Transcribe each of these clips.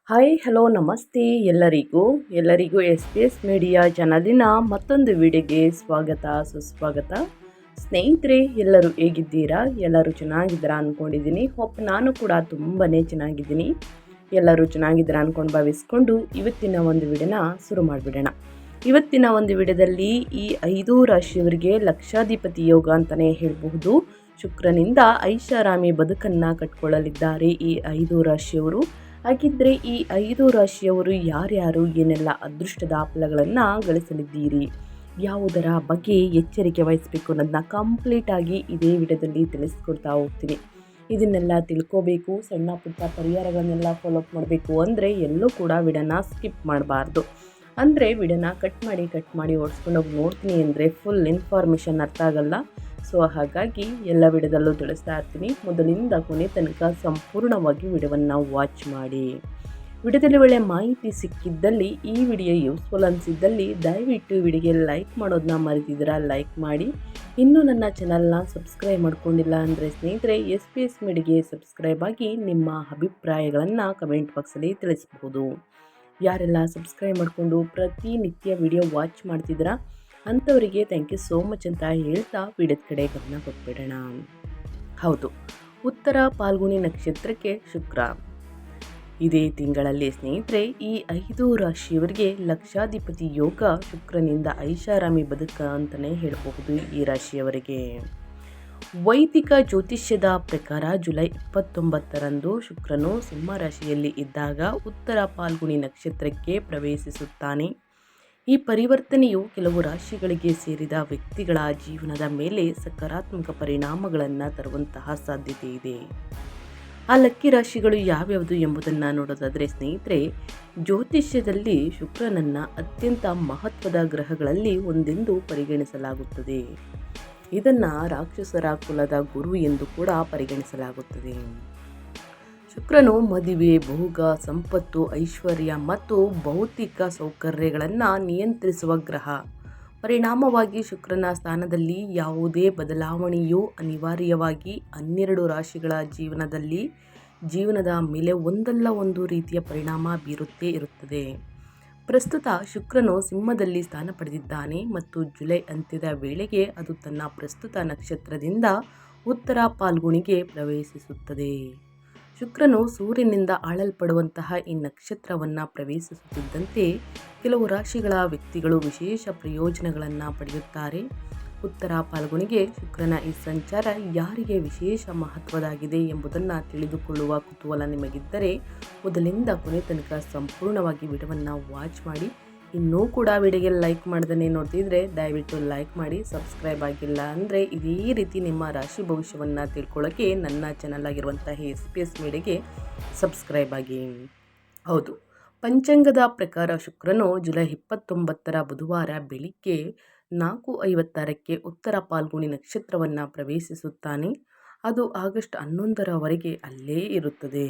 Hi hello ನಮಸ್ತೆ ಎಲ್ಲರಿಗೂ S P S media ಚಾನಲಿನ ಮತ್ತೊಂದು ವಿಡಿಯೋಗೆ ಸ್ವಾಗತ ಸುಸ್ವಾಗತ. ಸ್ನೇಹಿತರೆ, ಎಲ್ಲರೂ ಹೇಗಿದ್ದೀರಾ? ಎಲ್ಲರೂ ಚೆನ್ನಾಗಿದ್ದೀರಾ ಅಂದ್ಕೊಂಡಿದ್ದೀನಿ. ನಾನು ಕೂಡ ತುಂಬಾ ಚೆನ್ನಾಗಿದ್ದೀನಿ. ಎಲ್ಲರೂ ಚೆನ್ನಾಗಿದ್ದೀರಾ ಅಂದ್ಕೊಂಡು ಭಾವಿಸ್ಕೊಂಡು ಇವತ್ತಿನ ಒಂದು ವಿಡಿಯೋನ ಶುರು ಮಾಡಿಬಿಡೋಣ. ಇವತ್ತಿನ ಒಂದು ವಿಡಿಯೋದಲ್ಲಿ ಈ 5 ರಾಶಿಯವರಿಗೆ ಲಕ್ಷಾಧಿಪತಿ ಯೋಗ ಅಂತಲೇ ಹೇಳಬಹುದು. ಶುಕ್ರನಿಂದ ಐಷಾರಾಮಿ ಬದುಕನ್ನು ಕಟ್ಕೊಳ್ಳಲಿದ್ದಾರೆ ಈ 5 ರಾಶಿಯವರು. ಹಾಗಿದ್ದರೆ ಈ 5 ರಾಶಿಯವರು ಯಾರ್ಯಾರು ಏನೆಲ್ಲ ಅದೃಷ್ಟದ ಫಲಗಳನ್ನು ಗಳಿಸಲಿದ್ದೀರಿ, ಯಾವುದರ ಬಗ್ಗೆ ಎಚ್ಚರಿಕೆ ವಹಿಸಬೇಕು ಅನ್ನೋದನ್ನ ಕಂಪ್ಲೀಟಾಗಿ ಇದೇ ವಿಡಿಯೋದಲ್ಲಿ ತಿಳಿಸ್ಕೊಡ್ತಾ ಹೋಗ್ತೀನಿ. ಇದನ್ನೆಲ್ಲ ತಿಳ್ಕೋಬೇಕು, ಸಣ್ಣ ಪುಟ್ಟ ಪರಿಹಾರಗಳನ್ನೆಲ್ಲ ಫಾಲೋಅಪ್ ಮಾಡಬೇಕು ಅಂದರೆ ಎಲ್ಲೂ ಕೂಡ ವಿಡಿಯೋನ ಸ್ಕಿಪ್ ಮಾಡಬಾರ್ದು. ಅಂದರೆ ವಿಡಿಯೋನ ಕಟ್ ಮಾಡಿ ಓಡಿಸ್ಕೊಂಡೋಗಿ ನೋಡ್ತೀನಿ ಅಂದರೆ ಫುಲ್ ಇನ್ಫಾರ್ಮೇಷನ್ ಅರ್ಥ ಆಗಲ್ಲ. ಸೊ ಹಾಗಾಗಿ ಎಲ್ಲ ವಿಡಿಯೋದಲ್ಲೂ ತಿಳಿಸ್ತಾ ಇರ್ತೀನಿ. ಮೊದಲಿಂದ ಕೊನೆ ತನಕ ಸಂಪೂರ್ಣವಾಗಿ ವಿಡಿಯೋವನ್ನು ವಾಚ್ ಮಾಡಿ. ವಿಡಿಯೋದಲ್ಲಿ ಒಳ್ಳೆಯ ಮಾಹಿತಿ ಸಿಕ್ಕಿದ್ದಲ್ಲಿ, ಈ ವಿಡಿಯೋ ಯೂಸ್ಫುಲ್ ಅನಿಸಿದ್ದಲ್ಲಿ ದಯವಿಟ್ಟು ವಿಡಿಯೋಗೆ ಲೈಕ್ ಮಾಡೋದನ್ನ ಮರೆತಿದ್ದೀರಾ, ಲೈಕ್ ಮಾಡಿ. ಇನ್ನೂ ನನ್ನ ಚಾನಲ್ನ ಸಬ್ಸ್ಕ್ರೈಬ್ ಮಾಡ್ಕೊಂಡಿಲ್ಲ ಅಂದರೆ ಸ್ನೇಹಿತರೆ SPS ಮೀಡಿಯಾಗೆ ಸಬ್ಸ್ಕ್ರೈಬ್ ಆಗಿ ನಿಮ್ಮ ಅಭಿಪ್ರಾಯಗಳನ್ನು ಕಮೆಂಟ್ ಬಾಕ್ಸಲ್ಲಿ ತಿಳಿಸ್ಬೋದು. ಯಾರೆಲ್ಲ ಸಬ್ಸ್ಕ್ರೈಬ್ ಮಾಡಿಕೊಂಡು ಪ್ರತಿನಿತ್ಯ ವಿಡಿಯೋ ವಾಚ್ ಮಾಡ್ತಿದ್ದೀರಾ ಅಂಥವರಿಗೆ ಥ್ಯಾಂಕ್ ಯು ಸೋ ಮಚ್ ಅಂತ ಹೇಳ್ತಾ ವಿಡಿಯೋದ ಕಡೆ ಗಮನ ಕೊಟ್ಬಿಡೋಣ. ಹೌದು, ಉತ್ತರ ಫಾಲ್ಗುಣಿ ನಕ್ಷತ್ರಕ್ಕೆ ಶುಕ್ರ ಇದೇ ತಿಂಗಳಲ್ಲಿ ಸ್ನೇಹಿತರೆ ಈ 5 ರಾಶಿಯವರಿಗೆ ಲಕ್ಷಾಧಿಪತಿ ಯೋಗ ಶುಕ್ರನಿಂದ ಐಷಾರಾಮಿ ಬದುಕ ಅಂತಲೇ ಹೇಳಬಹುದು. ಈ ರಾಶಿಯವರಿಗೆ ವೈದಿಕ ಜ್ಯೋತಿಷ್ಯದ ಪ್ರಕಾರ ಜುಲೈ 29ರಂದು ಶುಕ್ರನು ಸಿಂಹ ರಾಶಿಯಲ್ಲಿ ಇದ್ದಾಗ ಉತ್ತರ ಫಾಲ್ಗುಣಿ ನಕ್ಷತ್ರಕ್ಕೆ ಪ್ರವೇಶಿಸುತ್ತಾನೆ. ಈ ಪರಿವರ್ತನೆಯು ಕೆಲವು ರಾಶಿಗಳಿಗೆ ಸೇರಿದ ವ್ಯಕ್ತಿಗಳ ಜೀವನದ ಮೇಲೆ ಸಕಾರಾತ್ಮಕ ಪರಿಣಾಮಗಳನ್ನು ತರುವಂತಹ ಸಾಧ್ಯತೆ ಇದೆ. ಆ ಲಕ್ಕಿ ರಾಶಿಗಳು ಯಾವ್ಯಾವುದು ಎಂಬುದನ್ನು ನೋಡೋದಾದರೆ ಸ್ನೇಹಿತರೆ, ಜ್ಯೋತಿಷ್ಯದಲ್ಲಿ ಶುಕ್ರನನ್ನು ಅತ್ಯಂತ ಮಹತ್ವದ ಗ್ರಹಗಳಲ್ಲಿ ಒಂದೆಂದು ಪರಿಗಣಿಸಲಾಗುತ್ತದೆ. ಇದನ್ನು ರಾಕ್ಷಸರ ಕುಲದ ಗುರು ಎಂದು ಕೂಡ ಪರಿಗಣಿಸಲಾಗುತ್ತದೆ. ಶುಕ್ರನು ಮದುವೆ, ಭೋಗ, ಸಂಪತ್ತು, ಐಶ್ವರ್ಯ ಮತ್ತು ಭೌತಿಕ ಸೌಕರ್ಯಗಳನ್ನು ನಿಯಂತ್ರಿಸುವ ಗ್ರಹ. ಪರಿಣಾಮವಾಗಿ ಶುಕ್ರನ ಸ್ಥಾನದಲ್ಲಿ ಯಾವುದೇ ಬದಲಾವಣೆಯು ಅನಿವಾರ್ಯವಾಗಿ 12 ರಾಶಿಗಳ ಜೀವನದ ಮೇಲೆ ಒಂದಲ್ಲ ಒಂದು ರೀತಿಯ ಪರಿಣಾಮ ಬೀರುತ್ತೇ ಇರುತ್ತದೆ. ಪ್ರಸ್ತುತ ಶುಕ್ರನು ಸಿಂಹದಲ್ಲಿ ಸ್ಥಾನ ಪಡೆದಿದ್ದಾನೆ ಮತ್ತು ಜುಲೈ ಅಂತ್ಯದ ವೇಳೆಗೆ ಅದು ತನ್ನ ಪ್ರಸ್ತುತ ನಕ್ಷತ್ರದಿಂದ ಉತ್ತರ ಫಾಲ್ಗುಣಿಗೆ ಪ್ರವೇಶಿಸುತ್ತದೆ. ಶುಕ್ರನು ಸೂರ್ಯನಿಂದ ಆಳಲ್ಪಡುವಂತಹ ಈ ನಕ್ಷತ್ರವನ್ನು ಪ್ರವೇಶಿಸುತ್ತಿದ್ದಂತೆ ಕೆಲವು ರಾಶಿಗಳ ವ್ಯಕ್ತಿಗಳು ವಿಶೇಷ ಪ್ರಯೋಜನಗಳನ್ನು ಪಡೆಯುತ್ತಾರೆ. ಉತ್ತರ ಫಾಲ್ಗುಣಿಗೆ ಶುಕ್ರನ ಈ ಸಂಚಾರ ಯಾರಿಗೆ ವಿಶೇಷ ಮಹತ್ವದಾಗಿದೆ ಎಂಬುದನ್ನು ತಿಳಿದುಕೊಳ್ಳುವ ಕುತೂಹಲ ನಿಮಗಿದ್ದರೆ ಮೊದಲಿಂದ ಕೊನೆ ತನಕ ಸಂಪೂರ್ಣವಾಗಿ ವಿಡಿಯೋವನ್ನು ವಾಚ್ ಮಾಡಿ. ಇನ್ನೂ ಕೂಡ ವಿಡಿಯೋಗೆ ಲೈಕ್ ಮಾಡ್ದೇ ನೋಡ್ತಿದ್ರೆ ದಯವಿಟ್ಟು ಲೈಕ್ ಮಾಡಿ. ಸಬ್ಸ್ಕ್ರೈಬ್ ಆಗಿಲ್ಲ ಅಂದರೆ ಇದೇ ರೀತಿ ನಿಮ್ಮ ರಾಶಿ ಭವಿಷ್ಯವನ್ನು ತಿಳ್ಕೊಳ್ಳೋಕ್ಕೆ ನನ್ನ ಚಾನಲ್ ಆಗಿರುವಂತಹ SPS ಮೀಡಿಯಾಗೆ ಸಬ್ಸ್ಕ್ರೈಬ್ ಆಗಿ. ಹೌದು, ಪಂಚಾಂಗದ ಪ್ರಕಾರ ಶುಕ್ರನು ಜುಲೈ 29ರ ಬುಧವಾರ ಬೆಳಿಗ್ಗೆ 4:56ಕ್ಕೆ ಉತ್ತರ ಫಾಲ್ಗುಣಿ ನಕ್ಷತ್ರವನ್ನು ಪ್ರವೇಶಿಸುತ್ತಾನೆ. ಅದು ಆಗಸ್ಟ್ 11ರವರೆಗೆ ಅಲ್ಲೇ ಇರುತ್ತದೆ.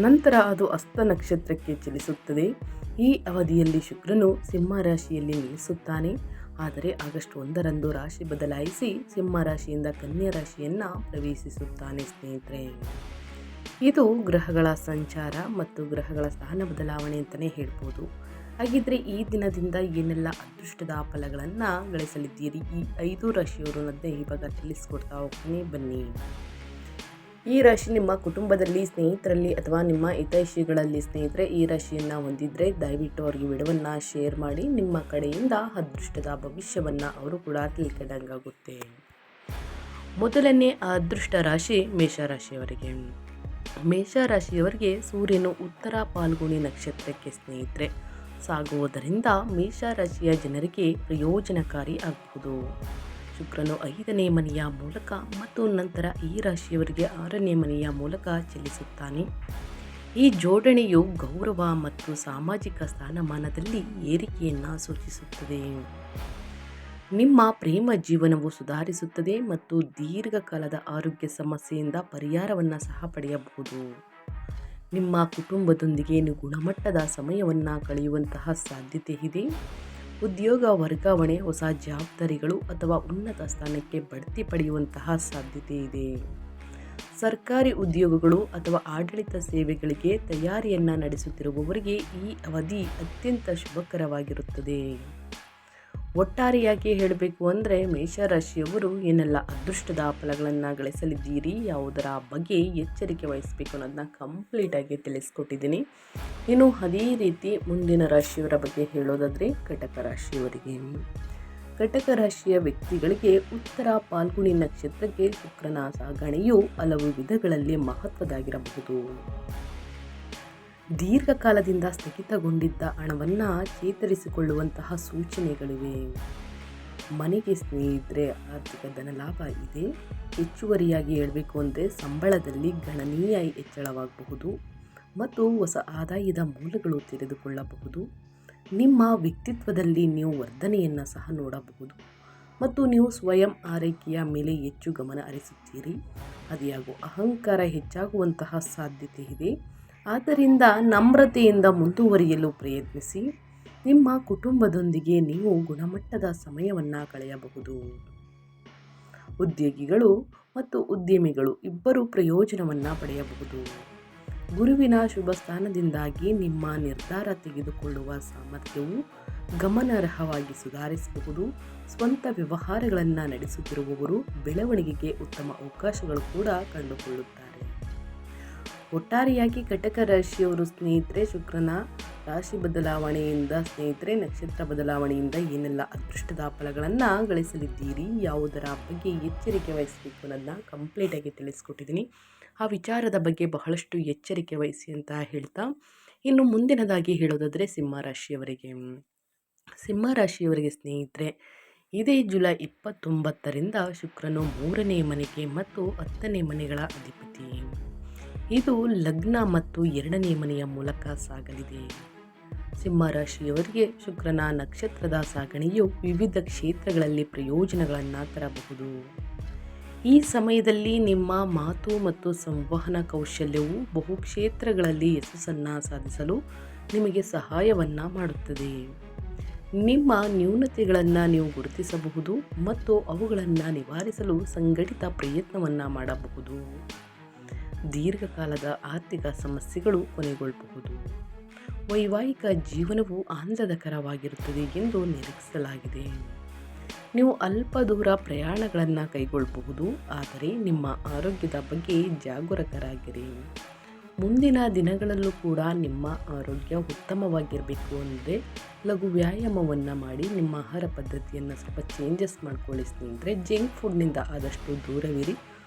ನಂತರ ಅದು ಹಸ್ತ ನಕ್ಷತ್ರಕ್ಕೆ ಚಲಿಸುತ್ತದೆ. ಈ ಅವಧಿಯಲ್ಲಿ ಶುಕ್ರನು ಸಿಂಹ ರಾಶಿಯಲ್ಲಿ ನಿಲ್ಲಿಸುತ್ತಾನೆ. ಆದರೆ ಆಗಸ್ಟ್ 1ರಂದು ರಾಶಿ ಬದಲಾಯಿಸಿ ಸಿಂಹ ರಾಶಿಯಿಂದ ಕನ್ಯಾ ರಾಶಿಯನ್ನು ಪ್ರವೇಶಿಸುತ್ತಾನೆ. ಸ್ನೇಹಿತರೆ, ಇದು ಗ್ರಹಗಳ ಸಂಚಾರ ಮತ್ತು ಗ್ರಹಗಳ ಸ್ಥಾನ ಬದಲಾವಣೆ ಅಂತಲೇ ಹೇಳ್ಬೋದು. ಹಾಗಿದ್ರೆ ಈ ದಿನದಿಂದ ಏನೆಲ್ಲ ಅದೃಷ್ಟದ ಫಲಗಳನ್ನು ಗಳಿಸಲಿದ್ದೀರಿ ಈ 5 ರಾಶಿಯವರು ಅನ್ನೋದನ್ನೇ ಇವಾಗ ತಿಳಿಸ್ಕೊಡ್ತಾ ಹೋಗ್ತೀನಿ, ಬನ್ನಿ. ಈ ರಾಶಿ ನಿಮ್ಮ ಕುಟುಂಬದಲ್ಲಿ, ಸ್ನೇಹಿತರಲ್ಲಿ ಅಥವಾ ನಿಮ್ಮ ಹಿತೈಷಿಗಳಲ್ಲಿ ಸ್ನೇಹಿತರೆ ಈ ರಾಶಿಯನ್ನು ಹೊಂದಿದ್ರೆ ದಯವಿಟ್ಟು ಅವರಿಗೆ ವಿಡಿಯೋವನ್ನು ಶೇರ್ ಮಾಡಿ. ನಿಮ್ಮ ಕಡೆಯಿಂದ ಅದೃಷ್ಟದ ಭವಿಷ್ಯವನ್ನು ಅವರು ಕೂಡ ತಿಳ್ಕೊಂಡಂಗಾಗುತ್ತೆ. ಮೊದಲನೇ ಅದೃಷ್ಟ ರಾಶಿ ಮೇಷರಾಶಿಯವರಿಗೆ. ಮೇಷರಾಶಿಯವರಿಗೆ ಸೂರ್ಯನು ಉತ್ತರ ಫಾಲ್ಗುಣಿ ನಕ್ಷತ್ರಕ್ಕೆ ಸ್ನೇಹಿತರೆ ಸಾಗುವುದರಿಂದ ಮೇಷರಾಶಿಯ ಜನರಿಗೆ ಪ್ರಯೋಜನಕಾರಿ ಆಗಬಹುದು. ಶುಕ್ರನು 5ನೇ ಮನೆಯ ಮೂಲಕ ಮತ್ತು ನಂತರ ಈ ರಾಶಿಯವರಿಗೆ 6ನೇ ಮನೆಯ ಮೂಲಕ ಚಲಿಸುತ್ತಾನೆ. ಈ ಜೋಡಣೆಯು ಗೌರವ ಮತ್ತು ಸಾಮಾಜಿಕ ಸ್ಥಾನಮಾನದಲ್ಲಿ ಏರಿಕೆಯನ್ನು ಸೂಚಿಸುತ್ತದೆ. ನಿಮ್ಮ ಪ್ರೇಮ ಜೀವನವು ಸುಧಾರಿಸುತ್ತದೆ ಮತ್ತು ದೀರ್ಘಕಾಲದ ಆರೋಗ್ಯ ಸಮಸ್ಯೆಯಿಂದ ಪರಿಹಾರವನ್ನು ಸಹ ಪಡೆಯಬಹುದು. ನಿಮ್ಮ ಕುಟುಂಬದೊಂದಿಗೆ ಗುಣಮಟ್ಟದ ಸಮಯವನ್ನು ಕಳೆಯುವಂತಹ ಸಾಧ್ಯತೆ ಇದೆ. ಉದ್ಯೋಗ ವರ್ಗಾವಣೆ, ಹೊಸ ಜವಾಬ್ದಾರಿಗಳು ಅಥವಾ ಉನ್ನತ ಸ್ಥಾನಕ್ಕೆ ಬಡ್ತಿ ಪಡೆಯುವಂತಹ ಸಾಧ್ಯತೆ ಇದೆ. ಸರ್ಕಾರಿ ಉದ್ಯೋಗಗಳು ಅಥವಾ ಆಡಳಿತ ಸೇವೆಗಳಿಗೆ ತಯಾರಿಯನ್ನು ನಡೆಸುತ್ತಿರುವವರಿಗೆ ಈ ಅವಧಿ ಅತ್ಯಂತ ಶುಭಕರವಾಗಿರುತ್ತದೆ. ಒಟ್ಟಾರೆಯಾಗಿ ಹೇಳಬೇಕು ಅಂದರೆ ಮೇಷರಾಶಿಯವರು ಏನೆಲ್ಲ ಅದೃಷ್ಟದ ಫಲಗಳನ್ನು ಗಳಿಸಲಿದ್ದೀರಿ, ಯಾವುದರ ಬಗ್ಗೆ ಎಚ್ಚರಿಕೆ ವಹಿಸಬೇಕು ಅನ್ನೋದನ್ನ ಕಂಪ್ಲೀಟಾಗಿ ತಿಳಿಸ್ಕೊಟ್ಟಿದ್ದೀನಿ. ಇನ್ನು ಅದೇ ರೀತಿ ಮುಂದಿನ ರಾಶಿಯವರ ಬಗ್ಗೆ ಹೇಳೋದಾದರೆ ಕಟಕ ರಾಶಿಯವರಿಗೆ. ಕಟಕ ರಾಶಿಯ ವ್ಯಕ್ತಿಗಳಿಗೆ ಉತ್ತರ ಫಾಲ್ಗುಣಿ ನಕ್ಷತ್ರಕ್ಕೆ ಶುಕ್ರನ ಸಾಗಣೆಯು ಹಲವು ವಿಧಗಳಲ್ಲಿ ಮಹತ್ವದಾಗಿರಬಹುದು. ದೀರ್ಘಕಾಲದಿಂದ ಸ್ಥಗಿತಗೊಂಡಿದ್ದ ಹಣವನ್ನು ಚೇತರಿಸಿಕೊಳ್ಳುವಂತಹ ಸೂಚನೆಗಳಿವೆ. ಮನೆಗೆ ಸ್ನೇಹಿತರೆ ಆರ್ಥಿಕ ಧನಲಾಭ ಇದೆ. ಹೆಚ್ಚುವರಿಯಾಗಿ ಹೇಳಬೇಕು ಅಂದರೆ ಸಂಬಳದಲ್ಲಿ ಗಣನೀಯ ಹೆಚ್ಚಳವಾಗಬಹುದು ಮತ್ತು ಹೊಸ ಆದಾಯದ ಮೂಲಗಳು ತೆರೆದುಕೊಳ್ಳಬಹುದು. ನಿಮ್ಮ ವ್ಯಕ್ತಿತ್ವದಲ್ಲಿ ನೀವು ವರ್ಧನೆಯನ್ನು ಸಹ ನೋಡಬಹುದು ಮತ್ತು ನೀವು ಸ್ವಯಂ ಆರೈಕೆಯ ಮೇಲೆ ಹೆಚ್ಚು ಗಮನ ಹರಿಸುತ್ತೀರಿ. ಅದಿಯಾಗೂ ಅಹಂಕಾರ ಹೆಚ್ಚಾಗುವಂತಹ ಸಾಧ್ಯತೆ ಇದೆ. ಆದ್ದರಿಂದ ನಮ್ರತೆಯಿಂದ ಮುಂದುವರಿಯಲು ಪ್ರಯತ್ನಿಸಿ. ನಿಮ್ಮ ಕುಟುಂಬದೊಂದಿಗೆ ನೀವು ಗುಣಮಟ್ಟದ ಸಮಯವನ್ನು ಕಳೆಯಬಹುದು. ಉದ್ಯೋಗಿಗಳು ಮತ್ತು ಉದ್ಯಮಿಗಳು ಇಬ್ಬರು ಪ್ರಯೋಜನವನ್ನು ಪಡೆಯಬಹುದು. ಗುರುವಿನ ಶುಭ ಸ್ಥಾನದಿಂದಾಗಿ ನಿಮ್ಮ ನಿರ್ಧಾರ ತೆಗೆದುಕೊಳ್ಳುವ ಸಾಮರ್ಥ್ಯವು ಗಮನಾರ್ಹವಾಗಿ ಸುಧಾರಿಸಬಹುದು. ಸ್ವಂತ ವ್ಯವಹಾರಗಳನ್ನು ನಡೆಸುತ್ತಿರುವವರು ಬೆಳವಣಿಗೆಗೆ ಉತ್ತಮ ಅವಕಾಶಗಳು ಕೂಡ ಕಂಡುಕೊಳ್ಳುತ್ತಾರೆ. ಒಟ್ಟಾರೆಯಾಗಿ ಕಟಕ ರಾಶಿಯವರು ಸ್ನೇಹಿತರೆ ಶುಕ್ರನ ರಾಶಿ ಬದಲಾವಣೆಯಿಂದ ಸ್ನೇಹಿತರೆ ನಕ್ಷತ್ರ ಬದಲಾವಣೆಯಿಂದ ಏನೆಲ್ಲ ಅದೃಷ್ಟದ ಫಲಗಳನ್ನು ಗಳಿಸಲಿದ್ದೀರಿ, ಯಾವುದರ ಬಗ್ಗೆ ಎಚ್ಚರಿಕೆ ವಹಿಸಬೇಕು ಅನ್ನೋದನ್ನ ಕಂಪ್ಲೀಟಾಗಿ ತಿಳಿಸ್ಕೊಟ್ಟಿದ್ದೀನಿ. ಆ ವಿಚಾರದ ಬಗ್ಗೆ ಬಹಳಷ್ಟು ಎಚ್ಚರಿಕೆ ವಹಿಸಿ ಅಂತ ಹೇಳ್ತಾ ಇನ್ನು ಮುಂದಿನದಾಗಿ ಹೇಳೋದಾದರೆ ಸಿಂಹರಾಶಿಯವರಿಗೆ. ಸಿಂಹರಾಶಿಯವರಿಗೆ ಸ್ನೇಹಿತರೆ ಇದೇ ಜುಲೈ 29ರಿಂದ ಶುಕ್ರನು 3ನೇ ಮನೆಗೆ ಮತ್ತು 10ನೇ ಮನೆಗಳ ಅಧಿಪತಿ. ಇದು ಲಗ್ನ ಮತ್ತು 2ನೇ ಮನೆಯ ಮೂಲಕ ಸಾಗಲಿದೆ. ಸಿಂಹರಾಶಿಯವರಿಗೆ ಶುಕ್ರನ ನಕ್ಷತ್ರದ ಸಾಗಣೆಯು ವಿವಿಧ ಕ್ಷೇತ್ರಗಳಲ್ಲಿ ಪ್ರಯೋಜನಗಳನ್ನು ತರಬಹುದು. ಈ ಸಮಯದಲ್ಲಿ ನಿಮ್ಮ ಮಾತು ಮತ್ತು ಸಂವಹನ ಕೌಶಲ್ಯವು ಬಹು ಕ್ಷೇತ್ರಗಳಲ್ಲಿ ಯಶಸ್ಸನ್ನು ಸಾಧಿಸಲು ನಿಮಗೆ ಸಹಾಯವನ್ನು ಮಾಡುತ್ತದೆ. ನಿಮ್ಮ ನ್ಯೂನತೆಗಳನ್ನು ನೀವು ಗುರುತಿಸಬಹುದು ಮತ್ತು ಅವುಗಳನ್ನು ನಿವಾರಿಸಲು ಸಂಘಟಿತ ಪ್ರಯತ್ನವನ್ನು ಮಾಡಬಹುದು. ದೀರ್ಘಕಾಲದ ಆರ್ಥಿಕ ಸಮಸ್ಯೆಗಳು ಕೊನೆಗೊಳ್ಳಬಹುದು. ವೈವಾಹಿಕ ಜೀವನವು ಆನಂದಕರವಾಗಿರುತ್ತದೆ ಎಂದು ನಿರೀಕ್ಷಿಸಲಾಗಿದೆ. ನೀವು ಅಲ್ಪ ದೂರ ಪ್ರಯಾಣಗಳನ್ನು ಕೈಗೊಳ್ಳಬಹುದು, ಆದರೆ ನಿಮ್ಮ ಆರೋಗ್ಯದ ಬಗ್ಗೆ ಜಾಗರೂಕರಾಗಿರಿ. ಮುಂದಿನ ದಿನಗಳಲ್ಲೂ ಕೂಡ ನಿಮ್ಮ ಆರೋಗ್ಯ ಉತ್ತಮವಾಗಿರಬೇಕು ಅಂದರೆ ಲಘು ವ್ಯಾಯಾಮವನ್ನು ಮಾಡಿ ನಿಮ್ಮ ಆಹಾರ ಪದ್ಧತಿಯನ್ನು ಸ್ವಲ್ಪ ಚೇಂಜಸ್ ಮಾಡ್ಕೊಳ್ಳಿ ಸ್ನೇಹಿತರೆ. ಜಂಕ್ ಫುಡ್ನಿಂದ ಆದಷ್ಟು ದೂರವಿರಿ.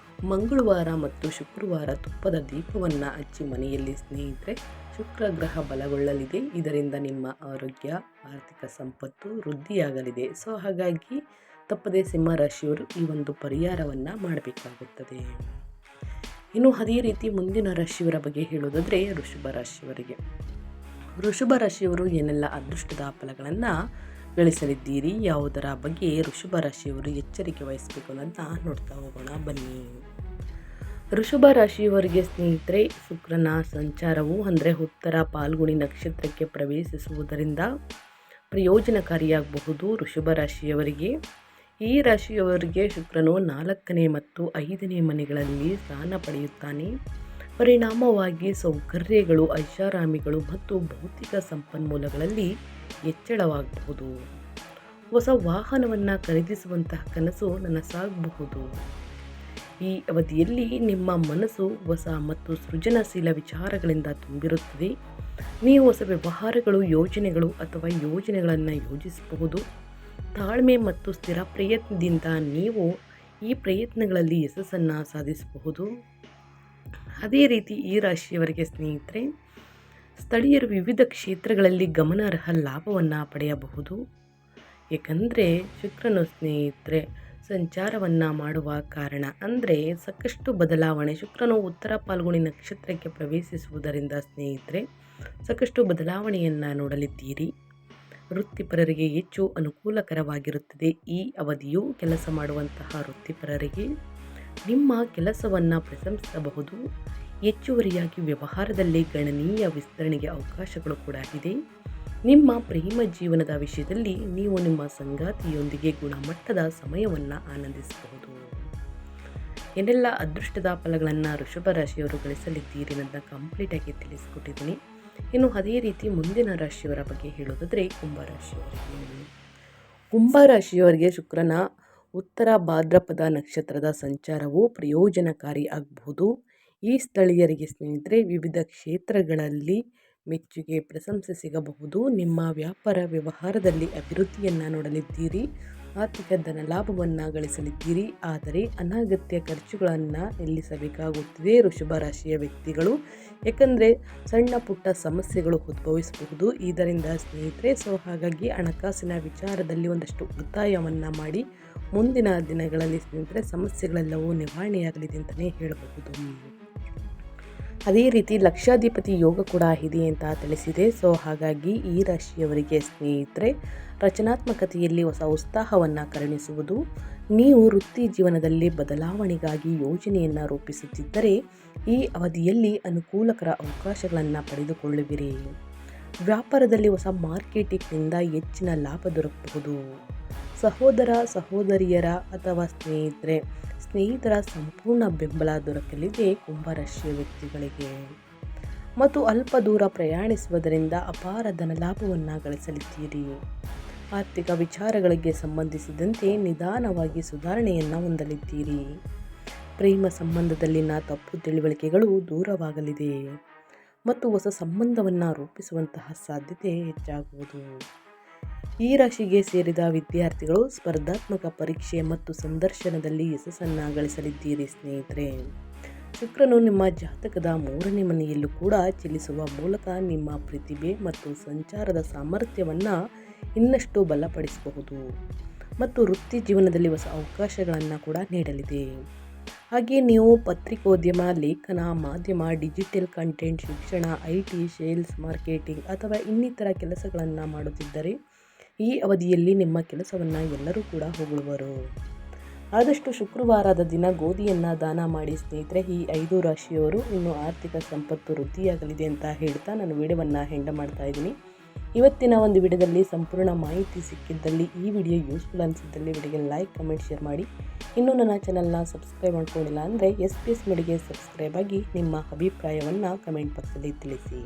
ಮಂಗಳವಾರ ಮತ್ತು ಶುಕ್ರವಾರ ತುಪ್ಪದ ದೀಪವನ್ನು ಹಚ್ಚಿ ಮನೆಯಲ್ಲಿ ಸ್ನೇಹಿತರೆ. ಶುಕ್ರ ಗ್ರಹ ಬಲಗೊಳ್ಳಲಿದೆ. ಇದರಿಂದ ನಿಮ್ಮ ಆರೋಗ್ಯ, ಆರ್ಥಿಕ ಸಂಪತ್ತು ವೃದ್ಧಿಯಾಗಲಿದೆ. ಸೊ ಹಾಗಾಗಿ ತಪ್ಪದೇ ಸಿಂಹರಾಶಿಯವರು ಈ ಒಂದು ಪರಿಹಾರವನ್ನು ಮಾಡಬೇಕಾಗುತ್ತದೆ. ಇನ್ನು ಅದೇ ರೀತಿ ಮುಂದಿನ ರಾಶಿಯವರ ಬಗ್ಗೆ ಹೇಳೋದಾದರೆ ವೃಷಭ ರಾಶಿಯವರಿಗೆ. ವೃಷಭ ರಾಶಿಯವರು ಏನೆಲ್ಲ ಅದೃಷ್ಟದ ಫಲಗಳನ್ನು ಗಳಿಸಲಿದ್ದೀರಿ, ಯಾವುದರ ಬಗ್ಗೆ ವೃಷಭ ರಾಶಿಯವರು ಎಚ್ಚರಿಕೆ ವಹಿಸಬೇಕು ಅಂತ ನೋಡ್ತಾ ಹೋಗೋಣ ಬನ್ನಿ. ವೃಷಭ ರಾಶಿಯವರಿಗೆ ಸ್ನೇಹಿತರೆ ಶುಕ್ರನ ಸಂಚಾರವು ಅಂದರೆ ಉತ್ತರ ಫಾಲ್ಗುಣಿ ನಕ್ಷತ್ರಕ್ಕೆ ಪ್ರವೇಶಿಸುವುದರಿಂದ ಪ್ರಯೋಜನಕಾರಿಯಾಗಬಹುದು. ವೃಷಭ ರಾಶಿಯವರಿಗೆ ಈ ರಾಶಿಯವರಿಗೆ ಶುಕ್ರನು 4ನೇ ಮತ್ತು 5ನೇ ಮನೆಗಳಲ್ಲಿ ಸ್ಥಾನ ಪಡೆಯುತ್ತಾನೆ. ಪರಿಣಾಮವಾಗಿ ಸೌಕರ್ಯಗಳು, ಐಷಾರಾಮಿಗಳು ಮತ್ತು ಭೌತಿಕ ಸಂಪನ್ಮೂಲಗಳಲ್ಲಿ ಹೆಚ್ಚಳವಾಗಬಹುದು. ಹೊಸ ವಾಹನವನ್ನು ಖರೀದಿಸುವಂತಹ ಕನಸು ನನಸಾಗಬಹುದು. ಈ ಅವಧಿಯಲ್ಲಿ ನಿಮ್ಮ ಮನಸ್ಸು ಹೊಸ ಮತ್ತು ಸೃಜನಶೀಲ ವಿಚಾರಗಳಿಂದ ತುಂಬಿರುತ್ತದೆ. ನೀವು ಹೊಸ ವ್ಯವಹಾರಗಳು, ಯೋಜನೆಗಳು ಅಥವಾ ಯೋಜನೆಗಳನ್ನು ಯೋಜಿಸಬಹುದು. ತಾಳ್ಮೆ ಮತ್ತು ಸ್ಥಿರ ಪ್ರಯತ್ನದಿಂದ ನೀವು ಈ ಪ್ರಯತ್ನಗಳಲ್ಲಿ ಯಶಸ್ಸನ್ನು ಸಾಧಿಸಬಹುದು. ಅದೇ ರೀತಿ ಈ ರಾಶಿಯವರಿಗೆ ಸ್ನೇಹಿತರೆ ಸ್ಥಳೀಯರು ವಿವಿಧ ಕ್ಷೇತ್ರಗಳಲ್ಲಿ ಗಮನಾರ್ಹ ಲಾಭವನ್ನು ಪಡೆಯಬಹುದು. ಏಕೆಂದರೆ ಶುಕ್ರನು ಸ್ನೇಹಿತರೆ ಸಂಚಾರವನ್ನು ಮಾಡುವ ಕಾರಣ ಅಂದರೆ ಸಾಕಷ್ಟು ಬದಲಾವಣೆ. ಶುಕ್ರನು ಉತ್ತರ ಫಾಲ್ಗುಣಿ ನಕ್ಷತ್ರಕ್ಕೆ ಪ್ರವೇಶಿಸುವುದರಿಂದ ಸ್ನೇಹಿತರೆ ಸಾಕಷ್ಟು ಬದಲಾವಣೆಯನ್ನು ನೋಡಲಿದ್ದೀರಿ. ವೃತ್ತಿಪರರಿಗೆ ಹೆಚ್ಚು ಅನುಕೂಲಕರವಾಗಿರುತ್ತದೆ. ಈ ಅವಧಿಯು ಕೆಲಸ ಮಾಡುವಂತಹ ವೃತ್ತಿಪರರಿಗೆ ನಿಮ್ಮ ಕೆಲಸವನ್ನು ಪ್ರಶಂಸಿಸಬಹುದು. ಹೆಚ್ಚುವರಿಯಾಗಿ ವ್ಯವಹಾರದಲ್ಲಿ ಗಣನೀಯ ವಿಸ್ತರಣೆಗೆ ಅವಕಾಶಗಳು ಕೂಡ ಇದೆ. ನಿಮ್ಮ ಪ್ರೇಮ ಜೀವನದ ವಿಷಯದಲ್ಲಿ ನೀವು ನಿಮ್ಮ ಸಂಗಾತಿಯೊಂದಿಗೆ ಗುಣಮಟ್ಟದ ಸಮಯವನ್ನು ಆನಂದಿಸಬಹುದು. ಏನೆಲ್ಲ ಅದೃಷ್ಟದ ಫಲಗಳನ್ನು ವೃಷಭ ರಾಶಿಯವರು ಗಳಿಸಲಿದ್ದೀರಿ ಅನ್ನೋದನ್ನ ಕಂಪ್ಲೀಟಾಗಿ ತಿಳಿಸ್ಕೊಟ್ಟಿದ್ದೀನಿ. ಇನ್ನು ಅದೇ ರೀತಿ ಮುಂದಿನ ರಾಶಿಯವರ ಬಗ್ಗೆ ಹೇಳೋದಾದರೆ ಕುಂಭರಾಶಿಯವರಿಗೆ ಶುಕ್ರನ ಉತ್ತರ ಭಾದ್ರಪದ ನಕ್ಷತ್ರದ ಸಂಚಾರವು ಪ್ರಯೋಜನಕಾರಿ ಆಗಬಹುದು. ಈ ಸ್ಥಳೀಯರಿಗೆ ಸ್ನೇಹಿತರೆ ವಿವಿಧ ಕ್ಷೇತ್ರಗಳಲ್ಲಿ ಮೆಚ್ಚುಗೆ ಪ್ರಶಂಸೆ ಸಿಗಬಹುದು. ನಿಮ್ಮ ವ್ಯಾಪಾರ ವ್ಯವಹಾರದಲ್ಲಿ ಅಭಿವೃದ್ಧಿಯನ್ನು ನೋಡಲಿದ್ದೀರಿ. ಆರ್ಥಿಕ ಧನ ಲಾಭವನ್ನು ಗಳಿಸಲಿದ್ದೀರಿ. ಆದರೆ ಅನಗತ್ಯ ಖರ್ಚುಗಳನ್ನು ನಿಲ್ಲಿಸಬೇಕಾಗುತ್ತದೆ ವೃಷಭ ರಾಶಿಯ ವ್ಯಕ್ತಿಗಳು. ಯಾಕಂದರೆ ಸಣ್ಣ ಪುಟ್ಟ ಸಮಸ್ಯೆಗಳು ಉದ್ಭವಿಸಬಹುದು. ಇದರಿಂದ ಸ್ನೇಹಿತರೆ ಹಾಗಾಗಿ ಹಣಕಾಸಿನ ವಿಚಾರದಲ್ಲಿ ಒಂದಷ್ಟು ಉಳಿತಾಯವನ್ನು ಮಾಡಿ ಮುಂದಿನ ದಿನಗಳಲ್ಲಿ ಸ್ನೇಹಿತರೆ ಸಮಸ್ಯೆಗಳೆಲ್ಲವೂ ನಿವಾರಣೆಯಾಗಲಿದೆ ಅಂತಲೇ ಹೇಳಬಹುದು. ಅದೇ ರೀತಿ ಲಕ್ಷಾಧಿಪತಿ ಯೋಗ ಕೂಡ ಇದೆ ಅಂತ ತಿಳಿಸಿದೆ. ಹಾಗಾಗಿ ಈ ರಾಶಿಯವರಿಗೆ ಸ್ನೇಹಿತರೆ ರಚನಾತ್ಮಕತೆಯಲ್ಲಿ ಹೊಸ ಉತ್ಸಾಹವನ್ನು ಕರುಣಿಸುವುದು. ನೀವು ವೃತ್ತಿ ಜೀವನದಲ್ಲಿ ಬದಲಾವಣೆಗಾಗಿ ಯೋಜನೆಯನ್ನು ರೂಪಿಸುತ್ತಿದ್ದರೆ ಈ ಅವಧಿಯಲ್ಲಿ ಅನುಕೂಲಕರ ಅವಕಾಶಗಳನ್ನು ಪಡೆದುಕೊಳ್ಳುವಿರಿ. ವ್ಯಾಪಾರದಲ್ಲಿ ಹೊಸ ಮಾರ್ಕೆಟಿಂಗ್ನಿಂದ ಹೆಚ್ಚಿನ ಲಾಭ ದೊರಕಬಹುದು. ಸಹೋದರ ಸಹೋದರಿಯರ ಅಥವಾ ಸ್ನೇಹಿತರ ಸಂಪೂರ್ಣ ಬೆಂಬಲ ದೊರಕಲಿದೆ ಕುಂಭರಾಶಿಯ ವ್ಯಕ್ತಿಗಳಿಗೆ. ಮತ್ತು ಅಲ್ಪ ದೂರ ಪ್ರಯಾಣಿಸುವುದರಿಂದ ಅಪಾರ ಧನ ಲಾಭವನ್ನು ಗಳಿಸಲಿದ್ದೀರಿ. ಆರ್ಥಿಕ ವಿಚಾರಗಳಿಗೆ ಸಂಬಂಧಿಸಿದಂತೆ ನಿಧಾನವಾಗಿ ಸುಧಾರಣೆಯನ್ನು ಹೊಂದಲಿದ್ದೀರಿ. ಪ್ರೇಮ ಸಂಬಂಧದಲ್ಲಿನ ತಪ್ಪು ತಿಳುವಳಿಕೆಗಳು ದೂರವಾಗಲಿದೆ ಮತ್ತು ಹೊಸ ಸಂಬಂಧವನ್ನು ರೂಪಿಸುವಂತಹ ಸಾಧ್ಯತೆ ಹೆಚ್ಚಾಗುವುದು. ಈ ರಾಶಿಗೆ ಸೇರಿದ ವಿದ್ಯಾರ್ಥಿಗಳು ಸ್ಪರ್ಧಾತ್ಮಕ ಪರೀಕ್ಷೆ ಮತ್ತು ಸಂದರ್ಶನದಲ್ಲಿ ಯಶಸ್ಸನ್ನು ಗಳಿಸಲಿದ್ದೀರಿ. ಸ್ನೇಹಿತರೆ ಶುಕ್ರನು ನಿಮ್ಮ ಜಾತಕದ 3ನೇ ಮನೆಯಲ್ಲೂ ಕೂಡ ಚಲಿಸುವ ಮೂಲಕ ನಿಮ್ಮ ಪ್ರತಿಭೆ ಮತ್ತು ಸಂಚಾರದ ಸಾಮರ್ಥ್ಯವನ್ನು ಇನ್ನಷ್ಟು ಬಲಪಡಿಸಬಹುದು ಮತ್ತು ವೃತ್ತಿ ಜೀವನದಲ್ಲಿ ಹೊಸ ಅವಕಾಶಗಳನ್ನು ಕೂಡ ನೀಡಲಿದೆ. ಹಾಗೆ ನೀವು ಪತ್ರಿಕೋದ್ಯಮ, ಲೇಖನ, ಮಾಧ್ಯಮ, ಡಿಜಿಟಲ್ ಕಂಟೆಂಟ್, ಶಿಕ್ಷಣ, IT, ಸೇಲ್ಸ್, ಮಾರ್ಕೆಟಿಂಗ್ ಅಥವಾ ಇನ್ನಿತರ ಕೆಲಸಗಳನ್ನು ಮಾಡುತ್ತಿದ್ದರೆ ಈ ಅವಧಿಯಲ್ಲಿ ನಿಮ್ಮ ಕೆಲಸವನ್ನು ಎಲ್ಲರೂ ಕೂಡ ಹೊಗಳುವರು. ಆದಷ್ಟು ಶುಕ್ರವಾರದ ದಿನ ಗೋಧಿಯನ್ನು ದಾನ ಮಾಡಿ ಸ್ನೇಹಿತರೆ. ಈ 5 ರಾಶಿಯವರು ಇನ್ನು ಆರ್ಥಿಕ ಸಂಪತ್ತು ವೃದ್ಧಿಯಾಗಲಿದೆ ಅಂತ ಹೇಳ್ತಾ ನಾನು ವಿಡಿಯೋವನ್ನು ಎಂಡ್ ಮಾಡ್ತಾ ಇದ್ದೀನಿ. ಇವತ್ತಿನ ಒಂದು ವಿಡಿಯೋದಲ್ಲಿ ಸಂಪೂರ್ಣ ಮಾಹಿತಿ ಸಿಕ್ಕಿದ್ದಲ್ಲಿ ಈ ವಿಡಿಯೋ ಯೂಸ್ಫುಲ್ ಅನಿಸಿದ್ದಲ್ಲಿ ವಿಡಿಯೋಗೆ ಲೈಕ್, ಕಮೆಂಟ್, ಶೇರ್ ಮಾಡಿ. ಇನ್ನೂ ನನ್ನ ಚಾನಲ್ನ ಸಬ್ಸ್ಕ್ರೈಬ್ ಮಾಡ್ಕೊಂಡಿಲ್ಲ ಅಂದರೆ SPS ಮೀಡಿಯಾಗೆ ಸಬ್ಸ್ಕ್ರೈಬ್ ಆಗಿ ನಿಮ್ಮ ಅಭಿಪ್ರಾಯವನ್ನು ಕಮೆಂಟ್ ಬಾಕ್ಸಲ್ಲಿ ತಿಳಿಸಿ.